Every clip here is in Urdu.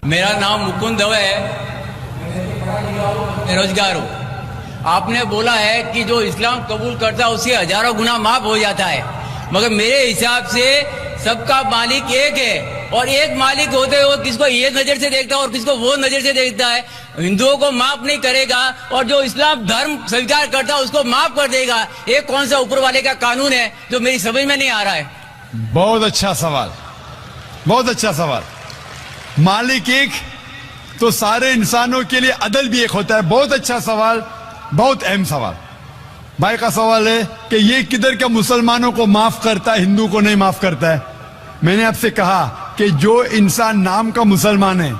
میرا نام مکند دو ہے، بے روزگار ہوں۔ آپ نے بولا ہے کہ جو اسلام قبول کرتا ہے اسے ہزاروں گنا معاف ہو جاتا ہے، مگر میرے حساب سے سب کا مالک ایک ہے، اور ایک مالک ہوتے ہوئے کس کو یہ نظر سے دیکھتا ہے اور کس کو وہ نظر سے دیکھتا ہے۔ ہندوؤں کو معاف نہیں کرے گا اور جو اسلام دھرم سویکار کرتا ہے اس کو معاف کر دے گا۔ یہ کون سا اوپر والے کا قانون ہے جو میری سمجھ میں نہیں آ رہا ہے؟ بہت اچھا سوال، بہت اچھا سوال۔ مالک ایک تو سارے انسانوں کے لیے عدل بھی ایک ہوتا ہے۔ بہت اچھا سوال، بہت اہم سوال۔ بھائی کا سوال ہے کہ یہ کدھر کا مسلمانوں کو معاف کرتا ہے، ہندو کو نہیں معاف کرتا ہے؟ میں نے آپ سے کہا کہ جو انسان نام کا مسلمان ہے،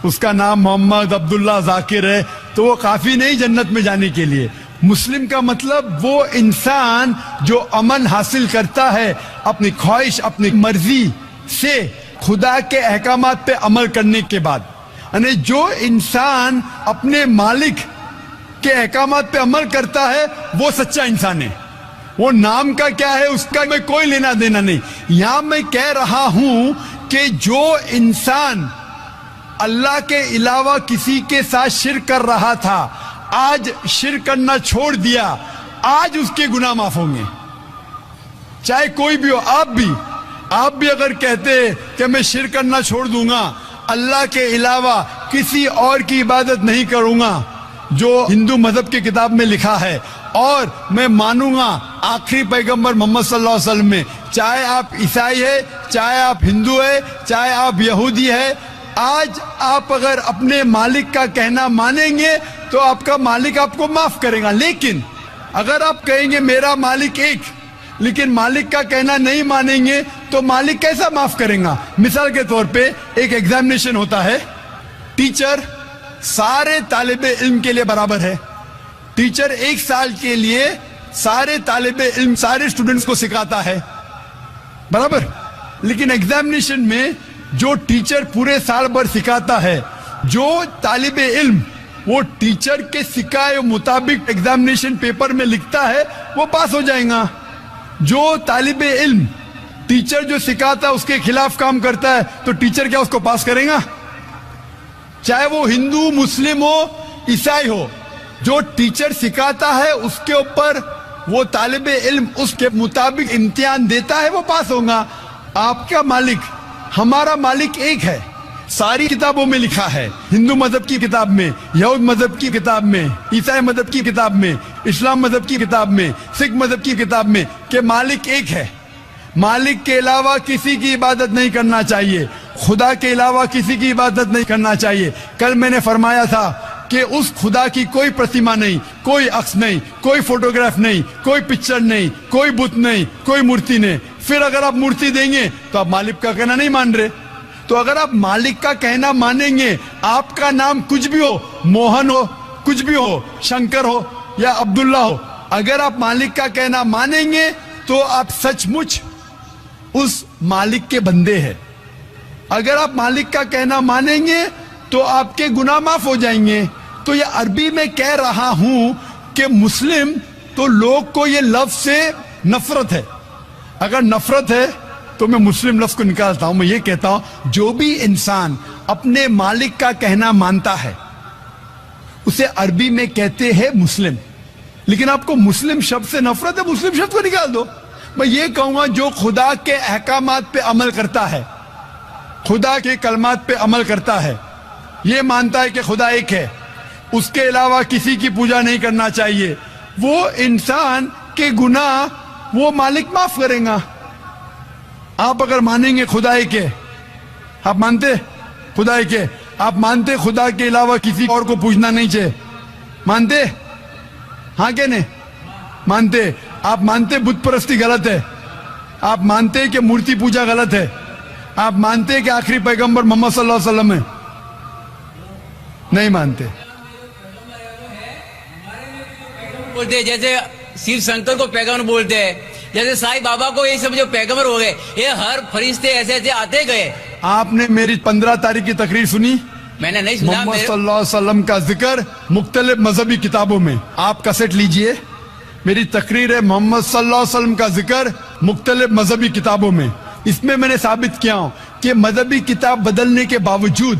اس کا نام محمد عبداللہ ذاکر ہے، تو وہ کافی نہیں جنت میں جانے کے لیے۔ مسلم کا مطلب وہ انسان جو امن حاصل کرتا ہے اپنی خواہش، اپنی مرضی سے خدا کے احکامات پہ عمل کرنے کے بعد۔ یعنی جو انسان اپنے مالک کے احکامات پہ عمل کرتا ہے وہ سچا انسان ہے۔ وہ نام کا کیا ہے اس کا میں کوئی لینا دینا نہیں۔ یہاں میں کہہ رہا ہوں کہ جو انسان اللہ کے علاوہ کسی کے ساتھ شرک کر رہا تھا، آج شرک کرنا چھوڑ دیا، آج اس کے گناہ معاف ہوں گے، چاہے کوئی بھی ہو۔ آپ بھی اگر کہتے کہ میں شرک کرنا چھوڑ دوں گا، اللہ کے علاوہ کسی اور کی عبادت نہیں کروں گا جو ہندو مذہب کی کتاب میں لکھا ہے، اور میں مانوں گا آخری پیغمبر محمد صلی اللہ علیہ وسلم میں، چاہے آپ عیسائی ہے، چاہے آپ ہندو ہے، چاہے آپ یہودی ہے، آج آپ اگر اپنے مالک کا کہنا مانیں گے تو آپ کا مالک آپ کو معاف کرے گا۔ لیکن اگر آپ کہیں گے میرا مالک ایک، لیکن مالک کا کہنا نہیں مانیں گے تو مالک کیسا معاف کریں گا؟ مثال کے طور پہ ایک ایگزامینیشن ہوتا ہے، ٹیچر سارے طالب علم کے لیے برابر ہے۔ ٹیچر ایک سال کے لیے سارے طالب علم، سارے اسٹوڈنٹس کو سکھاتا ہے، برابر۔ لیکن ایگزامینیشن میں جو ٹیچر پورے سال بھر سکھاتا ہے، جو طالب علم وہ ٹیچر کے سکھائے مطابق ایگزامینیشن پیپر میں لکھتا ہے وہ پاس ہو جائے گا۔ جو طالب علم ٹیچر جو سکھاتا ہے اس کے خلاف کام کرتا ہے تو ٹیچر کیا اس کو پاس کرے گا؟ چاہے وہ ہندو، مسلم ہو، عیسائی ہو، جو ٹیچر سکھاتا ہے اس کے اوپر وہ طالب علم اس کے مطابق امتحان دیتا ہے، وہ پاس ہوگا۔ آپ کا مالک، ہمارا مالک ایک ہے، ساری کتابوں میں لکھا ہے، ہندو مذہب کی کتاب میں، یہود مذہب کی کتاب میں، عیسائی مذہب کی کتاب میں، اسلام مذہب کی کتاب میں، سکھ مذہب کی کتاب میں، کہ مالک ایک ہے۔ مالک کے علاوہ کسی کی عبادت نہیں کرنا چاہیے، خدا کے علاوہ کسی کی عبادت نہیں کرنا چاہیے۔ کل میں نے فرمایا تھا کہ اس خدا کی کوئی پرتیما نہیں، کوئی عکس نہیں، کوئی فوٹوگراف نہیں، کوئی پکچر نہیں، کوئی بت نہیں، کوئی مورتی نہیں۔ پھر اگر آپ مورتی دیں گے تو آپ مالک کا کہنا نہیں مان رہے۔ تو اگر آپ مالک کا کہنا مانیں گے، آپ کا نام کچھ بھی ہو، موہن ہو، کچھ بھی ہو، شنکر ہو یا عبداللہ ہو، اگر آپ مالک کا کہنا مانیں گے تو آپ سچ مچ اس مالک کے بندے ہیں۔ اگر آپ مالک کا کہنا مانیں گے تو آپ کے گناہ معاف ہو جائیں گے۔ تو یہ عربی میں کہہ رہا ہوں کہ مسلم تو لوگ کو یہ لفظ سے نفرت ہے۔ اگر نفرت ہے تو میں مسلم لفظ کو نکالتا ہوں، میں یہ کہتا ہوں جو بھی انسان اپنے مالک کا کہنا مانتا ہے اسے عربی میں کہتے ہیں مسلم۔ لیکن آپ کو مسلم شبد سے نفرت ہے، مسلم شبد کو نکال دو۔ میں یہ کہوں گا جو خدا کے احکامات پہ عمل کرتا ہے، خدا کے کلمات پہ عمل کرتا ہے، یہ مانتا ہے کہ خدا ایک ہے، اس کے علاوہ کسی کی پوجا نہیں کرنا چاہیے، وہ انسان کے گناہ وہ مالک معاف کریں گا۔ آپ اگر مانیں گے خدا ایک ہے، آپ مانتے خدا ایک ہے، آپ مانتے خدا کے علاوہ کسی اور کو پوجنا نہیں چاہیے، مانتے؟ ہاں کہ نہیں مانتے؟ آپ مانتے بت پرستی غلط ہے، آپ مانتے کہ مورتی پوجا غلط ہے، آپ مانتے کہ آخری پیغمبر محمد صلی اللہ علیہ وسلم ہے؟ نہیں مانتے۔ بولتے جیسے شیو شنکر کو پیغمبر بولتے ہیں، جیسے سائی بابا کو یہ سب جو پیغمبر ہو گئے، یہ ہر فرشتے ایسے ایسے آتے گئے۔ آپ نے میری 15 تاریخ کی تقریر سنی؟ میں نے نہیں سنا۔ محمد صلی اللہ علیہ وسلم کا ذکر مختلف مذہبی کتابوں میں، آپ کیسٹ لیجئے، میری تقریر ہے محمد صلی اللہ علیہ وسلم کا ذکر مختلف مذہبی کتابوں میں۔ اس میں نے ثابت کیا ہوں کہ مذہبی کتاب بدلنے کے باوجود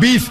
20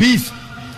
20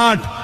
8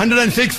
106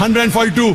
142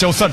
64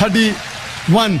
31।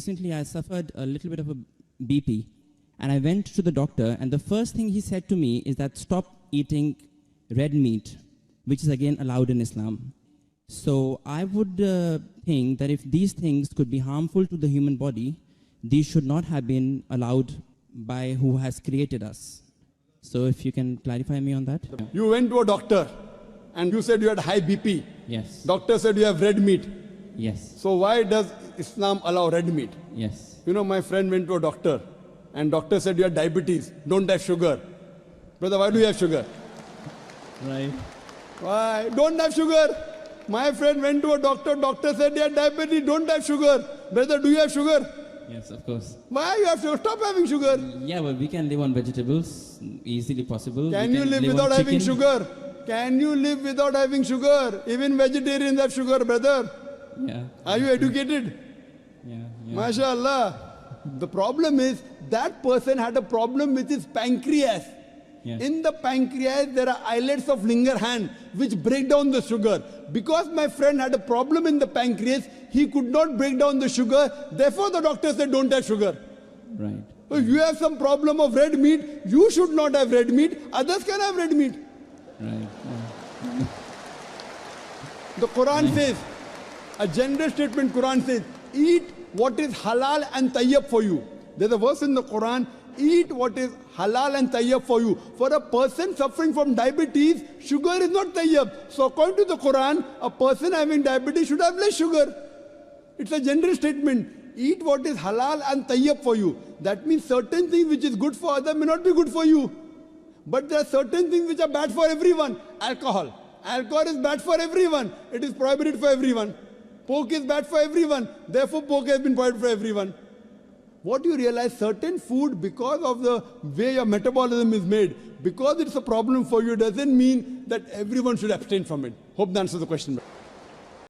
Recently, I suffered a little bit of a BP, and I went to the doctor, and the first thing he said to me is that stop eating red meat, which is again allowed in Islam. So I would think that if these things could be harmful to the human body, these should not have been allowed by who has created us. So if you can clarify me on that. You went to a doctor and you said you had high BP. Yes. Doctor said you have red meat. Yes. So why does Islam allow red meat? Yes. You know, my friend went to a doctor and doctor said you have diabetes, don't have sugar. Brother, why do you have sugar? Right. Why? Don't have sugar. My friend went to a doctor, doctor said you have diabetes, don't have sugar. Brother, do you have sugar? Yes, of course. Why you have sugar? Stop having sugar. Yeah, but we can live on vegetables, easily possible. Can We you live on without having chicken. sugar? Can you live without having sugar? Even vegetarians have sugar, brother. Yeah. Are you educated? Yeah. MashaAllah. The problem is that person had a problem with his pancreas. Yeah. In the pancreas, there are islets of Langerhans which break down the sugar. Because my friend had a problem in the pancreas, he could not break down the sugar. Therefore, the doctor said, don't have sugar. Right. So if you have some problem of red meat, you should not have red meat. Others can have red meat. Right. The Quran says, a general statement Quran says, eat what is halal and tayyib for you. There's a verse in the Quran, eat what is halal and tayyib for you. For a person suffering from diabetes, sugar is not tayyib. So according to the Quran, a person having diabetes should have less sugar. It's a general statement. Eat what is halal and tayyib for you. That means certain things which is good for others may not be good for you. But there are certain things which are bad for everyone. Alcohol. Alcohol is bad for everyone. It is prohibited for everyone. Pork is bad for everyone. Therefore, pork has been prohibited for everyone. What you realize, certain food, because of the way your metabolism is made, because it's a problem for you, doesn't mean that everyone should abstain from it. Hope that answers the question.